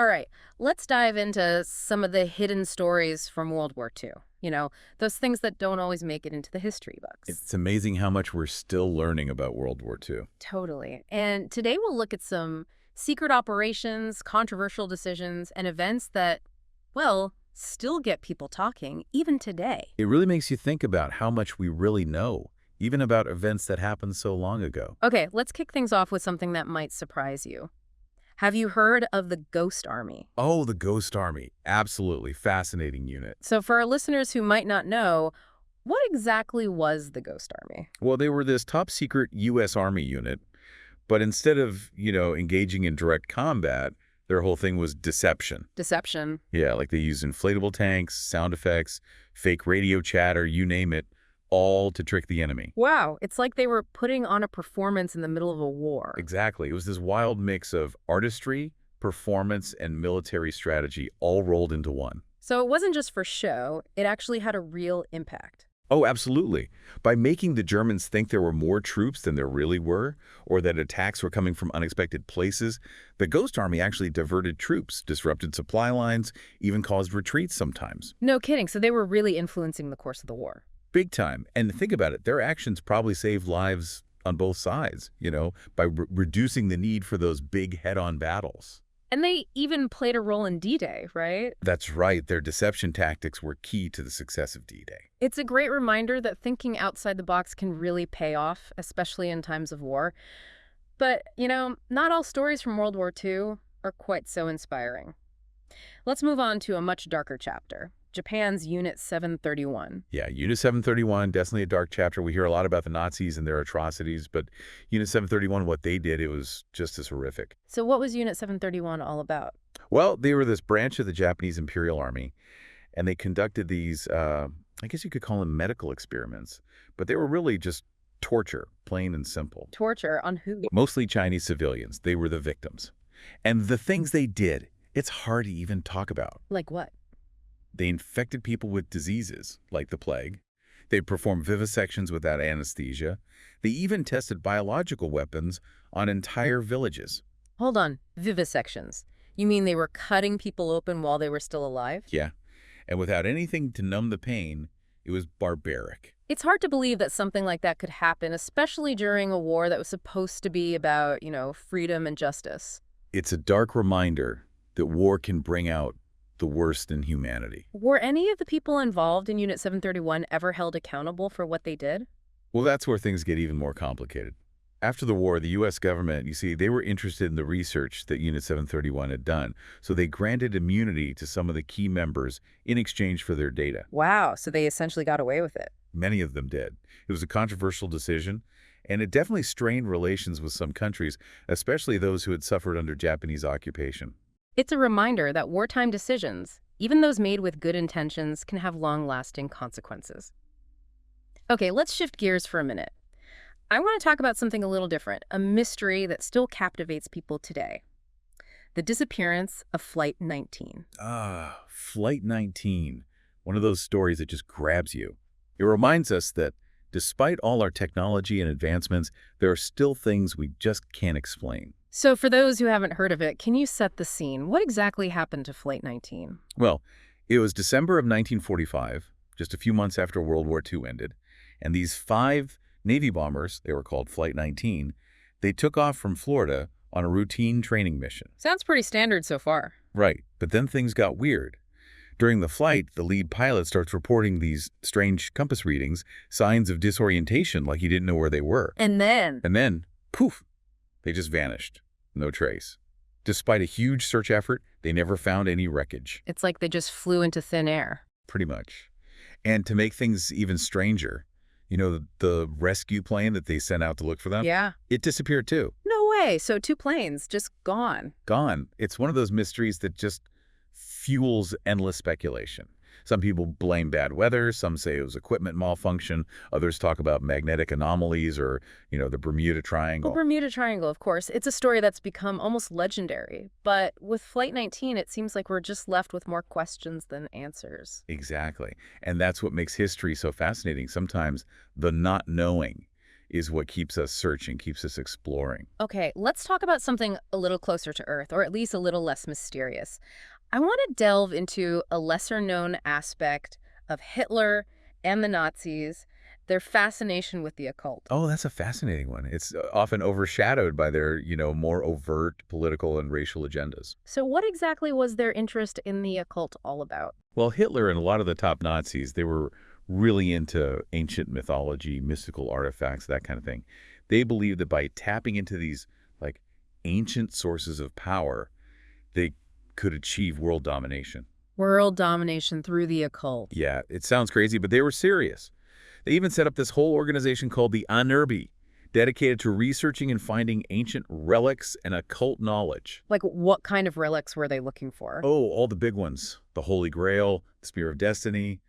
All right, let's dive into some of the hidden stories from World War II. Those things that don't always make it into the history books. It's amazing how much we're still learning about World War II. Totally. And today we'll look at some secret operations, controversial decisions, and events that, well, still get people talking, even today. It really makes you think about how much we really know, even about events that happened so long ago. Okay, let's kick things off with something that might surprise you. Have you heard of the Ghost Army? Oh, the Ghost Army. Absolutely fascinating unit. So for our listeners who might not know, what exactly was the Ghost Army? Well, they were this top secret U.S. Army unit, but instead of, engaging in direct combat, their whole thing was deception. Deception. Yeah, like they used inflatable tanks, sound effects, fake radio chatter, you name it, all to trick the enemy. Wow, it's like they were putting on a performance in the middle of a war. Exactly. It was this wild mix of artistry, performance, and military strategy all rolled into one. So it wasn't just for show, it actually had a real impact. Oh, absolutely. By making the Germans think there were more troops than there really were, or that attacks were coming from unexpected places, the Ghost Army actually diverted troops, disrupted supply lines, even caused retreats sometimes. No kidding, so they were really influencing the course of the war. Big time. And think about it, their actions probably saved lives on both sides, by reducing the need for those big head-on battles. And they even played a role in D-Day, right? That's right. Their deception tactics were key to the success of D-Day. It's a great reminder that thinking outside the box can really pay off, especially in times of war. But, not all stories from World War II are quite so inspiring. Let's move on to a much darker chapter. Japan's Unit 731. Yeah, Unit 731, definitely a dark chapter. We hear a lot about the Nazis and their atrocities, but Unit 731, what they did, it was just as horrific. So what was Unit 731 all about? Well, they were this branch of the Japanese Imperial Army, and they conducted these, I guess you could call them medical experiments, but they were really just torture, plain and simple. Torture on who? Mostly Chinese civilians. They were the victims. And the things they did, it's hard to even talk about. Like what? They infected people with diseases, like the plague. They performed vivisections without anesthesia. They even tested biological weapons on entire villages. Hold on, vivisections. You mean they were cutting people open while they were still alive? Yeah, and without anything to numb the pain, it was barbaric. It's hard to believe that something like that could happen, especially during a war that was supposed to be about, freedom and justice. It's a dark reminder that war can bring out the worst in humanity. Were any of the people involved in Unit 731 ever held accountable for what they did? Well, that's where things get even more complicated. After the war, the U.S. government, you see, they were interested in the research that Unit 731 had done, so they granted immunity to some of the key members in exchange for their data. Wow, so they essentially got away with it. Many of them did. It was a controversial decision, and it definitely strained relations with some countries, especially those who had suffered under Japanese occupation. It's a reminder that wartime decisions, even those made with good intentions, can have long-lasting consequences. Okay, let's shift gears for a minute. I want to talk about something a little different, a mystery that still captivates people today. The disappearance of Flight 19. Ah, Flight 19. One of those stories that just grabs you. It reminds us that despite all our technology and advancements, there are still things we just can't explain. So for those who haven't heard of it, can you set the scene? What exactly happened to Flight 19? Well, it was December of 1945, just a few months after World War II ended, and these 5 Navy bombers, they were called Flight 19, they took off from Florida on a routine training mission. Sounds pretty standard so far. Right, but then things got weird. During the flight, the lead pilot starts reporting these strange compass readings, signs of disorientation like he didn't know where they were. And then, Poof, they just vanished. No trace. Despite a huge search effort, they never found any wreckage. it's like they just flew into thin air. Pretty much. And to make things even stranger, the rescue plane that they sent out to look for them? Yeah. It disappeared too. No way. So 2 planes just gone. Gone. It's one of those mysteries that just fuels endless speculation. Some people blame bad weather, some say it was equipment malfunction, others talk about magnetic anomalies or, the Bermuda Triangle. Well, Bermuda Triangle, of course. It's a story that's become almost legendary. But with Flight 19, it seems like we're just left with more questions than answers. Exactly. And that's what makes history so fascinating. Sometimes the not knowing is what keeps us searching, keeps us exploring. Okay, let's talk about something a little closer to Earth, or at least a little less mysterious. I want to delve into a lesser-known aspect of Hitler and the Nazis, their fascination with the occult. Oh, that's a fascinating one. It's often overshadowed by their, more overt political and racial agendas. So what exactly was their interest in the occult all about? Well, Hitler and a lot of the top Nazis, they were really into ancient mythology, mystical artifacts, that kind of thing. They believed that by tapping into these, like, ancient sources of power, they could achieve world domination. World domination through the occult. Yeah, it sounds crazy, but they were serious. They even set up this whole organization called the UNRBI, dedicated to researching and finding ancient relics and occult knowledge. Like, what kind of relics were they looking for? Oh, all the big ones. The Holy Grail, the Spear of Destiny,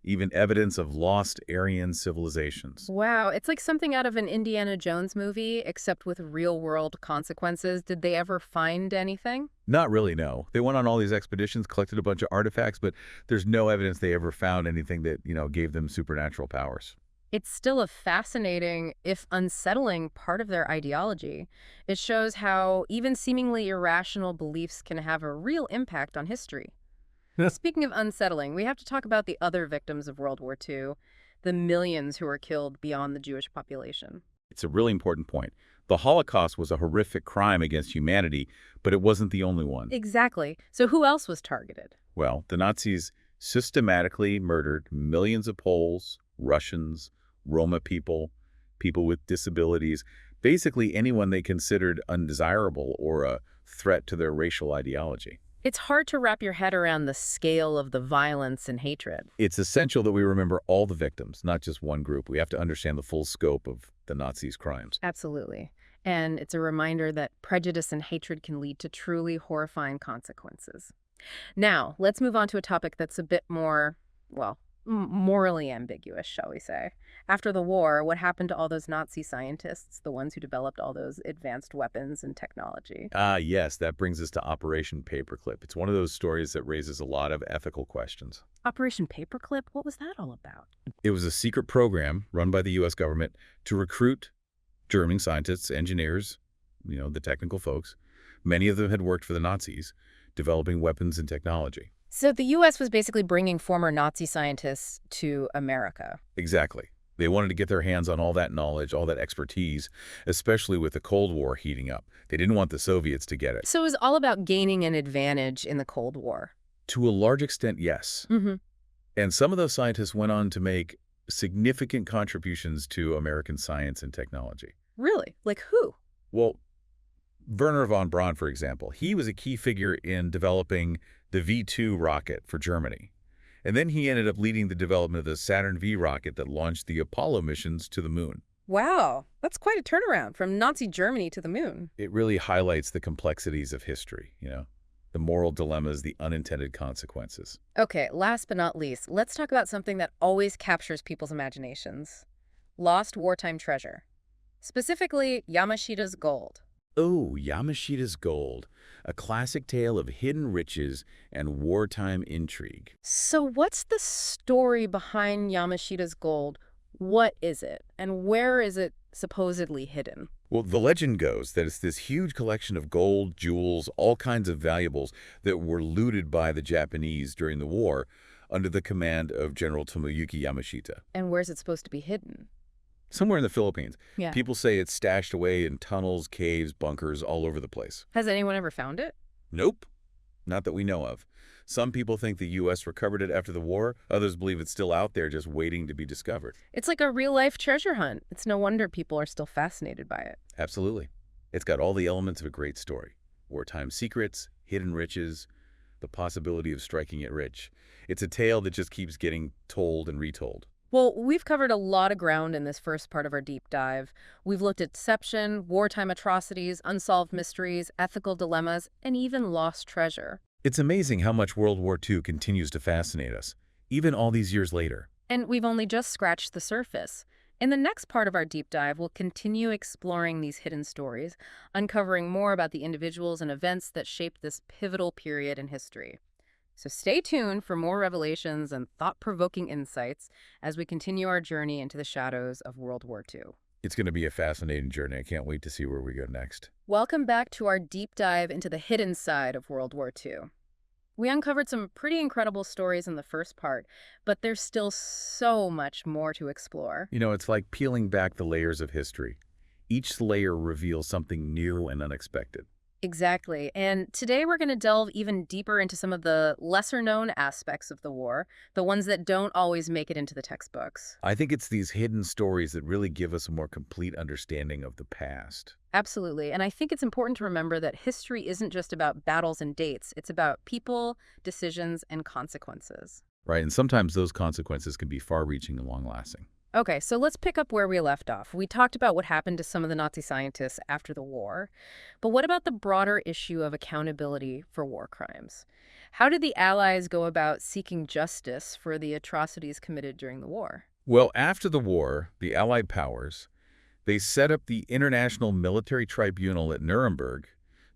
even evidence of lost Aryan civilizations. Wow, it's like something out of an Indiana Jones movie, except with real-world consequences. Did they ever find anything? Not really, no. They went on all these expeditions, collected a bunch of artifacts, but there's no evidence they ever found anything that, gave them supernatural powers. It's still a fascinating, if unsettling, part of their ideology. It shows how even seemingly irrational beliefs can have a real impact on history. Speaking of unsettling, we have to talk about the other victims of World War II, the millions who were killed beyond the Jewish population. It's a really important point. The Holocaust was a horrific crime against humanity, but it wasn't the only one. Exactly. So who else was targeted? Well, the Nazis systematically murdered millions of Poles, Russians, Roma people, people with disabilities, basically anyone they considered undesirable or a threat to their racial ideology. It's hard to wrap your head around the scale of the violence and hatred. It's essential that we remember all the victims, not just one group. We have to understand the full scope of the Nazis' crimes. Absolutely. And it's a reminder that prejudice and hatred can lead to truly horrifying consequences. Now, let's move on to a topic that's a bit more, well, morally ambiguous, shall we say. After the war, what happened to all those Nazi scientists, the ones who developed all those advanced weapons and technology? Yes, that brings us to Operation Paperclip. It's one of those stories that raises a lot of ethical questions. Operation Paperclip? What was that all about? It was a secret program run by the U.S. government to recruit German scientists, engineers, the technical folks. Many of them had worked for the Nazis, developing weapons and technology. So the U.S. was basically bringing former Nazi scientists to America. Exactly. They wanted to get their hands on all that knowledge, all that expertise, especially with the Cold War heating up. They didn't want the Soviets to get it. So it was all about gaining an advantage in the Cold War. To a large extent, yes. And some of those scientists went on to make significant contributions to American science and technology. Really? Like who? Well, Werner von Braun, for example, he was a key figure in developing the V-2 rocket for Germany. And then he ended up leading the development of the Saturn V rocket that launched the Apollo missions to the moon. Wow, that's quite a turnaround from Nazi Germany to the moon. It really highlights the complexities of history, the moral dilemmas, the unintended consequences. Okay, last but not least, let's talk about something that always captures people's imaginations. Lost wartime treasure. Specifically, Yamashita's gold. Oh, Yamashita's Gold, a classic tale of hidden riches and wartime intrigue. So what's the story behind Yamashita's gold? What is it? And where is it supposedly hidden? Well, the legend goes that it's this huge collection of gold, jewels, all kinds of valuables that were looted by the Japanese during the war under the command of General Tomoyuki Yamashita. And where's it supposed to be hidden? Somewhere in the Philippines. Yeah. People say it's stashed away in tunnels, caves, bunkers, all over the place. Has anyone ever found it? Nope. Not that we know of. Some people think the U.S. recovered it after the war. Others believe it's still out there just waiting to be discovered. It's like a real-life treasure hunt. It's no wonder people are still fascinated by it. Absolutely. It's got all the elements of a great story. Wartime secrets, hidden riches, the possibility of striking it rich. It's a tale that just keeps getting told and retold. Well, we've covered a lot of ground in this first part of our deep dive. We've looked at deception, wartime atrocities, unsolved mysteries, ethical dilemmas, and even lost treasure. It's amazing how much World War II continues to fascinate us, even all these years later. And we've only just scratched the surface. In the next part of our deep dive, we'll continue exploring these hidden stories, uncovering more about the individuals and events that shaped this pivotal period in history. So stay tuned for more revelations and thought-provoking insights as we continue our journey into the shadows of World War II. It's going to be a fascinating journey. I can't wait to see where we go next. Welcome back to our deep dive into the hidden side of World War II. We uncovered some pretty incredible stories in the first part, but there's still so much more to explore. You know, it's like peeling back the layers of history. Each layer reveals something new and unexpected. Exactly. And today we're going to delve even deeper into some of the lesser-known aspects of the war, the ones that don't always make it into the textbooks. I think it's these hidden stories that really give us a more complete understanding of the past. Absolutely. And I think it's important to remember that history isn't just about battles and dates. It's about people, decisions, and consequences. Right, and sometimes those consequences can be far-reaching and long-lasting. Okay, so let's pick up where we left off. We talked about what happened to some of the Nazi scientists after the war. But what about the broader issue of accountability for war crimes? How did the Allies go about seeking justice for the atrocities committed during the war? Well, after the war, the Allied powers, they set up the International Military Tribunal at Nuremberg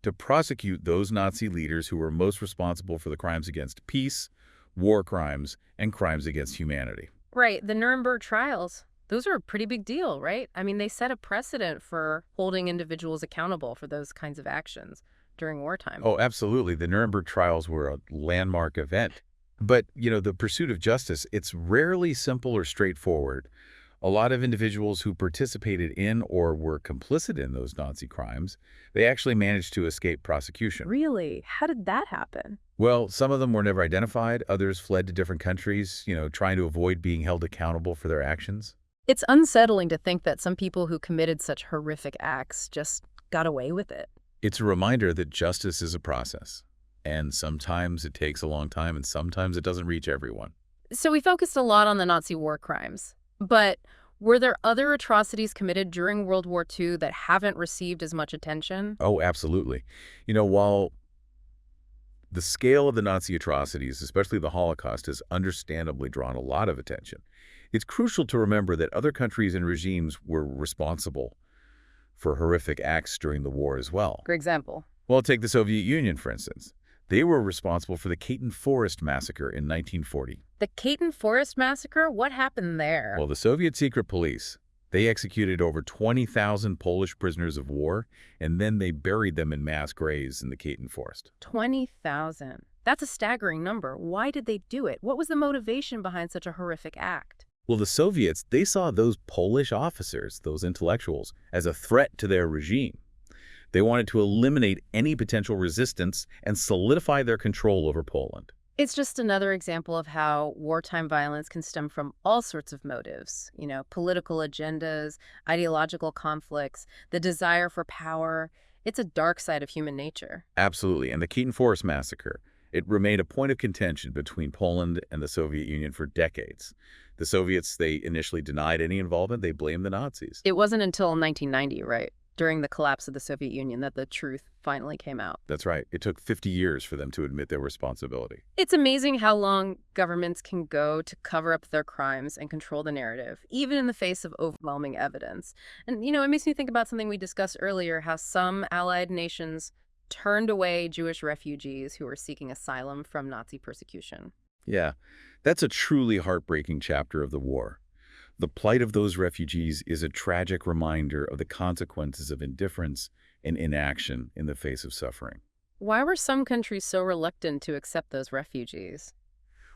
to prosecute those Nazi leaders who were most responsible for the crimes against peace, war crimes, and crimes against humanity. Right, the Nuremberg trials. Those are a pretty big deal, right? I mean, they set a precedent for holding individuals accountable for those kinds of actions during wartime. Oh, absolutely. The Nuremberg trials were a landmark event. But, you know, the pursuit of justice, it's rarely simple or straightforward. A lot of individuals who participated in or were complicit in those Nazi crimes, they actually managed to escape prosecution. Really? How did that happen? Well, some of them were never identified. Others fled to different countries, trying to avoid being held accountable for their actions. It's unsettling to think that some people who committed such horrific acts just got away with it. It's a reminder that justice is a process. And sometimes it takes a long time, and sometimes it doesn't reach everyone. So we focused a lot on the Nazi war crimes. But were there other atrocities committed during World War II that haven't received as much attention? Oh, absolutely. While the scale of the Nazi atrocities, especially the Holocaust, has understandably drawn a lot of attention, it's crucial to remember that other countries and regimes were responsible for horrific acts during the war as well. For example? Well, take the Soviet Union, for instance. They were responsible for the Katyn Forest Massacre in 1940. The Katyn Forest Massacre? What happened there? Well, the Soviet secret police, they executed over 20,000 Polish prisoners of war, and then they buried them in mass graves in the Katyn Forest. 20,000. That's a staggering number. Why did they do it? What was the motivation behind such a horrific act? Well, the Soviets, they saw those Polish officers, those intellectuals, as a threat to their regime. They wanted to eliminate any potential resistance and solidify their control over Poland. It's just another example of how wartime violence can stem from all sorts of motives, political agendas, ideological conflicts, the desire for power. It's a dark side of human nature. Absolutely. And the Katyn Forest Massacre, it remained a point of contention between Poland and the Soviet Union for decades. The Soviets, they initially denied any involvement. They blamed the Nazis. It wasn't until 1990, right, during the collapse of the Soviet Union, that the truth finally came out. That's right. It took 50 years for them to admit their responsibility. It's amazing how long governments can go to cover up their crimes and control the narrative, even in the face of overwhelming evidence. And, it makes me think about something we discussed earlier, how some Allied nations turned away Jewish refugees who were seeking asylum from Nazi persecution. Yeah, that's a truly heartbreaking chapter of the war. The plight of those refugees is a tragic reminder of the consequences of indifference and inaction in the face of suffering. Why were some countries so reluctant to accept those refugees?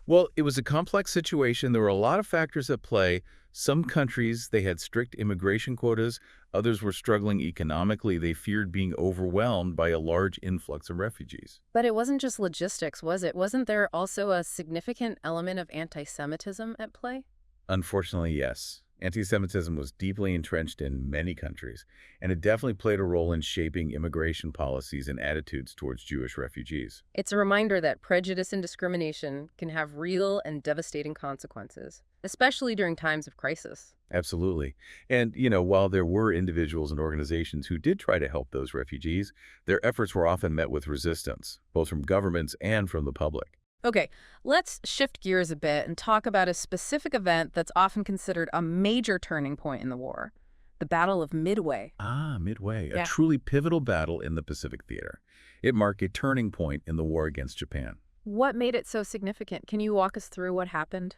Well, it was a complex situation. There were a lot of factors at play. Some countries, they had strict immigration quotas. Others were struggling economically. They feared being overwhelmed by a large influx of refugees. But it wasn't just logistics, was it? Wasn't there also a significant element of anti-Semitism at play? Unfortunately, yes. Anti-Semitism was deeply entrenched in many countries, and it definitely played a role in shaping immigration policies and attitudes towards Jewish refugees. It's a reminder that prejudice and discrimination can have real and devastating consequences, especially during times of crisis. Absolutely. And, while there were individuals and organizations who did try to help those refugees, their efforts were often met with resistance, both from governments and from the public. Okay, let's shift gears a bit and talk about a specific event that's often considered a major turning point in the war, the Battle of Midway. Ah, Midway, Yeah. a truly pivotal battle in the Pacific Theater. It marked a turning point in the war against Japan. What made it so significant? Can you walk us through what happened?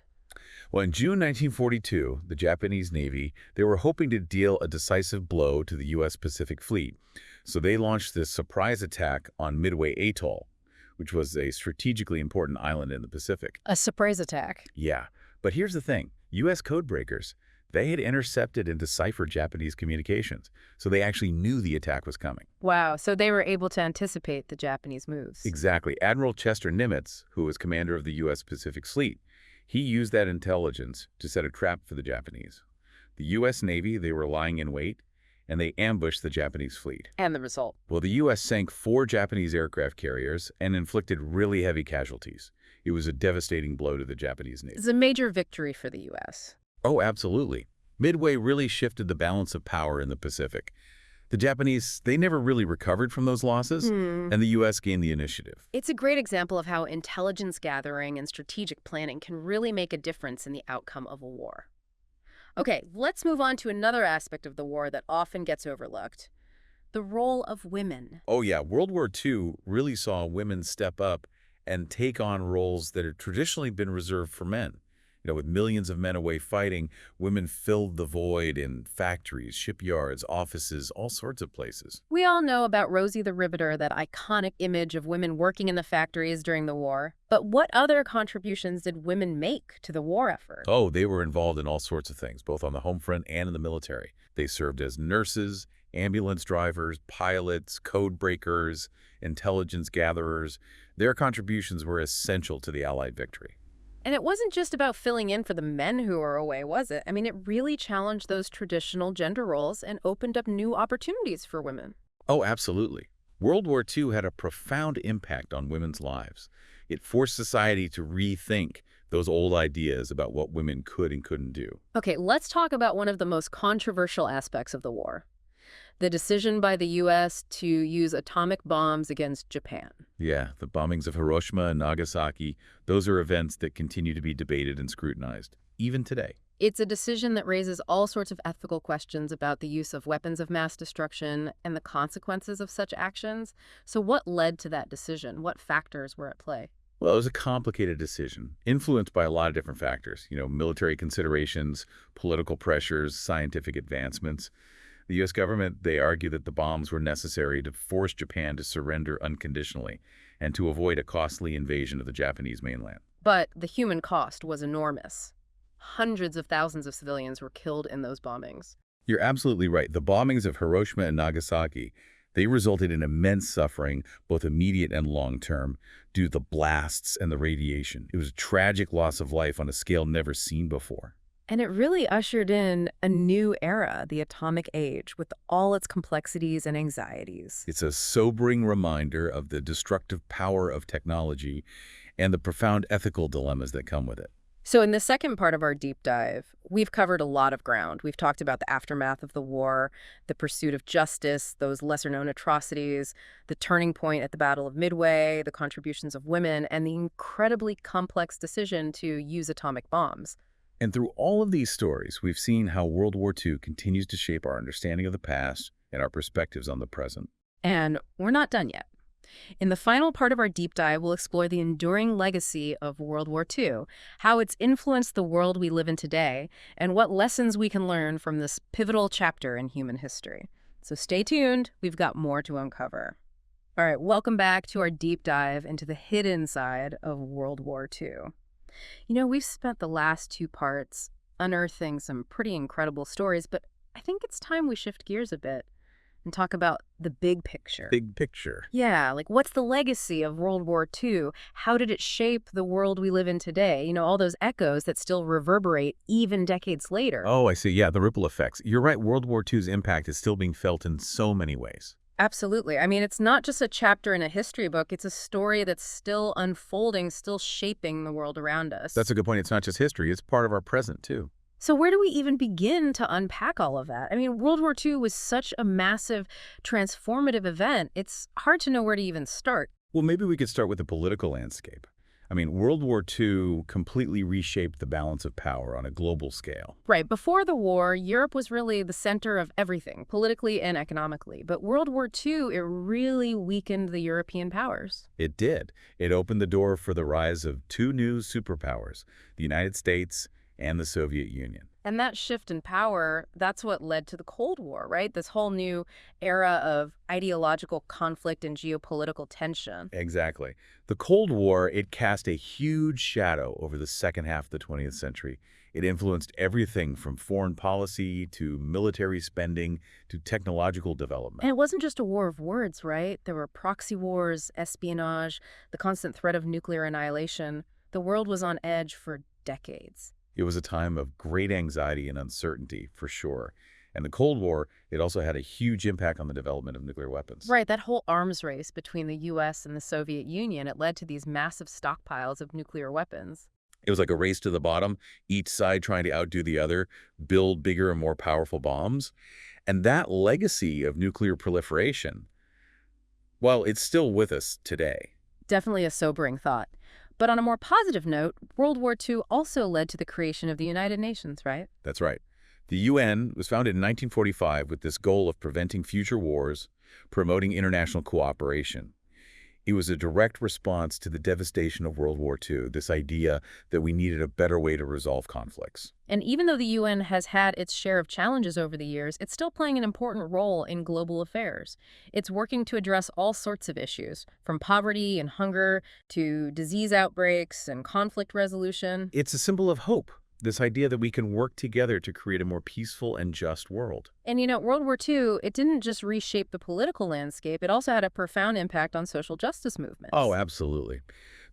Well, in June 1942, the Japanese Navy, they were hoping to deal a decisive blow to the U.S. Pacific Fleet. So they launched this surprise attack on Midway Atoll, which was a strategically important island in the Pacific. A surprise attack. Yeah, but here's the thing. U.S. codebreakers, they had intercepted and deciphered Japanese communications, so they actually knew the attack was coming. Wow, so they were able to anticipate the Japanese moves. Exactly. Admiral Chester Nimitz, who was commander of the U.S. Pacific Fleet, he used that intelligence to set a trap for the Japanese. The U.S. Navy, they were lying in wait, and they ambushed the Japanese fleet. And the result? Well, the U.S. sank 4 Japanese aircraft carriers and inflicted really heavy casualties. It was a devastating blow to the Japanese Navy. It's a major victory for the U.S. Oh, absolutely. Midway really shifted the balance of power in the Pacific. The Japanese, they never really recovered from those losses, and the U.S. gained the initiative. It's a great example of how intelligence gathering and strategic planning can really make a difference in the outcome of a war. Okay, let's move on to another aspect of the war that often gets overlooked: the role of women. Oh yeah, World War II really saw women step up and take on roles that had traditionally been reserved for men. With millions of men away fighting, women filled the void in factories, shipyards, offices, all sorts of places. We all know about Rosie the Riveter, that iconic image of women working in the factories during the war. But what other contributions did women make to the war effort? Oh, they were involved in all sorts of things, both on the home front and in the military. They served as nurses, ambulance drivers, pilots, code breakers, intelligence gatherers. Their contributions were essential to the Allied victory. And it wasn't just about filling in for the men who were away, was it? I mean, it really challenged those traditional gender roles and opened up new opportunities for women. Oh, absolutely. World War II had a profound impact on women's lives. It forced society to rethink those old ideas about what women could and couldn't do. Okay, let's talk about one of the most controversial aspects of the war: the decision by the U.S. to use atomic bombs against Japan. Yeah, the bombings of Hiroshima and Nagasaki, those are events that continue to be debated and scrutinized, even today. It's a decision that raises all sorts of ethical questions about the use of weapons of mass destruction and the consequences of such actions. So what led to that decision? What factors were at play? Well, it was a complicated decision, influenced by a lot of different factors. Military considerations, political pressures, scientific advancements. The U.S. government, they argued that the bombs were necessary to force Japan to surrender unconditionally and to avoid a costly invasion of the Japanese mainland. But the human cost was enormous. Hundreds of thousands of civilians were killed in those bombings. You're absolutely right. The bombings of Hiroshima and Nagasaki, they resulted in immense suffering, both immediate and long-term, due to the blasts and the radiation. It was a tragic loss of life on a scale never seen before. And it really ushered in a new era, the atomic age, with all its complexities and anxieties. It's a sobering reminder of the destructive power of technology and the profound ethical dilemmas that come with it. So in the second part of our deep dive, we've covered a lot of ground. We've talked about the aftermath of the war, the pursuit of justice, those lesser-known atrocities, the turning point at the Battle of Midway, the contributions of women, and the incredibly complex decision to use atomic bombs. And through all of these stories, we've seen how World War II continues to shape our understanding of the past and our perspectives on the present. And we're not done yet. In the final part of our deep dive, we'll explore the enduring legacy of World War II, how it's influenced the world we live in today, and what lessons we can learn from this pivotal chapter in human history. So stay tuned, we've got more to uncover. All right, welcome back to our deep dive into the hidden side of World War II. We've spent the last 2 parts unearthing some pretty incredible stories, but I think it's time we shift gears a bit and talk about the big picture. Big picture. Yeah, like what's the legacy of World War II? How did it shape the world we live in today? All those echoes that still reverberate even decades later. Oh, I see. Yeah, the ripple effects. You're right. World War II's impact is still being felt in so many ways. Absolutely. I mean, it's not just a chapter in a history book. It's a story that's still unfolding, still shaping the world around us. That's a good point. It's not just history. It's part of our present, too. So where do we even begin to unpack all of that? I mean, World War II was such a massive, transformative event. It's hard to know where to even start. Well, maybe we could start with the political landscape. I mean, World War II completely reshaped the balance of power on a global scale. Right, before the war, Europe was really the center of everything, politically and economically. But World War II, it really weakened the European powers. It did. It opened the door for the rise of two new superpowers, the United States and the Soviet Union. And that shift in power, that's what led to the Cold War, right? This whole new era of ideological conflict and geopolitical tension. Exactly. The Cold War, it cast a huge shadow over the second half of the 20th century. It influenced everything from foreign policy to military spending to technological development. And it wasn't just a war of words, right? There were proxy wars, espionage, the constant threat of nuclear annihilation. The world was on edge for decades. It was a time of great anxiety and uncertainty, for sure. And the Cold War, it also had a huge impact on the development of nuclear weapons. Right, that whole arms race between the US and the Soviet Union, it led to these massive stockpiles of nuclear weapons. It was like a race to the bottom, each side trying to outdo the other, build bigger and more powerful bombs. And that legacy of nuclear proliferation, well, it's still with us today. Definitely a sobering thought. But on a more positive note, World War II also led to the creation of the United Nations, right? That's right. The UN was founded in 1945 with this goal of preventing future wars, promoting international cooperation. It was a direct response to the devastation of World War II, this idea that we needed a better way to resolve conflicts. And even though the UN has had its share of challenges over the years, it's still playing an important role in global affairs. It's working to address all sorts of issues, from poverty and hunger to disease outbreaks and conflict resolution. It's a symbol of hope, this idea that we can work together to create a more peaceful and just world. And World War II, it didn't just reshape the political landscape, it also had a profound impact on social justice movements. Oh, absolutely.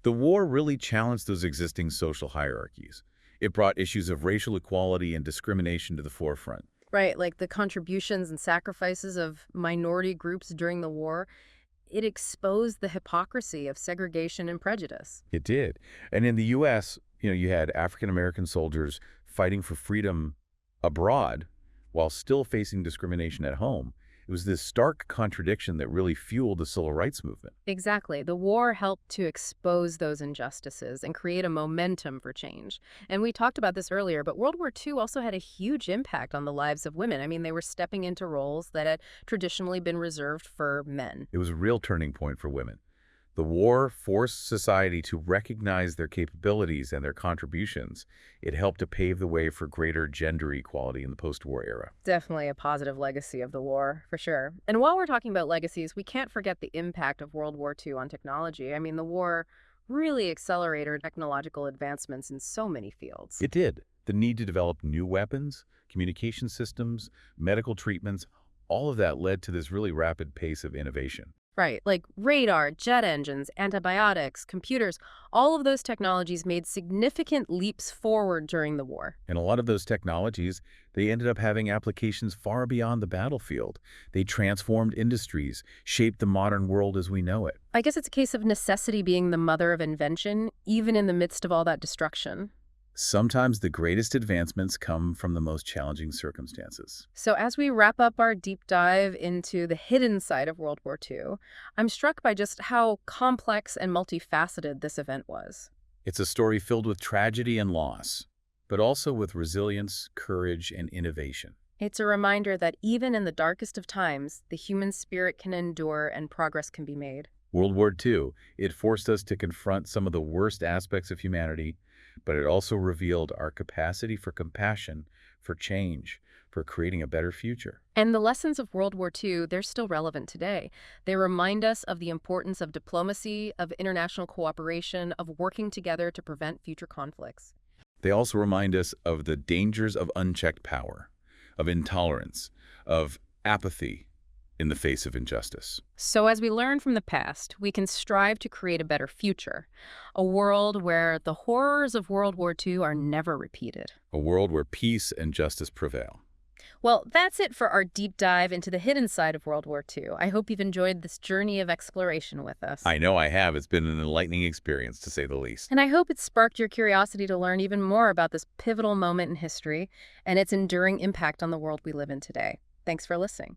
The war really challenged those existing social hierarchies. It brought issues of racial equality and discrimination to the forefront. Right, like the contributions and sacrifices of minority groups during the war. It exposed the hypocrisy of segregation and prejudice. It did. And in the U.S., you had African-American soldiers fighting for freedom abroad while still facing discrimination at home. It was this stark contradiction that really fueled the civil rights movement. Exactly. The war helped to expose those injustices and create a momentum for change. And we talked about this earlier, but World War II also had a huge impact on the lives of women. I mean, they were stepping into roles that had traditionally been reserved for men. It was a real turning point for women. The war forced society to recognize their capabilities and their contributions. It helped to pave the way for greater gender equality in the post-war era. Definitely a positive legacy of the war, for sure. And while we're talking about legacies, we can't forget the impact of World War II on technology. I mean, the war really accelerated technological advancements in so many fields. It did. The need to develop new weapons, communication systems, medical treatments, all of that led to this really rapid pace of innovation. Right, like radar, jet engines, antibiotics, computers, all of those technologies made significant leaps forward during the war. And a lot of those technologies, they ended up having applications far beyond the battlefield. They transformed industries, shaped the modern world as we know it. I guess it's a case of necessity being the mother of invention, even in the midst of all that destruction. Sometimes the greatest advancements come from the most challenging circumstances. So as we wrap up our deep dive into the hidden side of World War II, I'm struck by just how complex and multifaceted this event was. It's a story filled with tragedy and loss, but also with resilience, courage, and innovation. It's a reminder that even in the darkest of times, the human spirit can endure and progress can be made. World War II, it forced us to confront some of the worst aspects of humanity, but it also revealed our capacity for compassion, for change, for creating a better future. And the lessons of World War II, they're still relevant today. They remind us of the importance of diplomacy, of international cooperation, of working together to prevent future conflicts. They also remind us of the dangers of unchecked power, of intolerance, of apathy in the face of injustice. So as we learn from the past, we can strive to create a better future, a world where the horrors of World War II are never repeated. A world where peace and justice prevail. Well, that's it for our deep dive into the hidden side of World War II. I hope you've enjoyed this journey of exploration with us. I know I have. It's been an enlightening experience, to say the least. And I hope it sparked your curiosity to learn even more about this pivotal moment in history and its enduring impact on the world we live in today. Thanks for listening.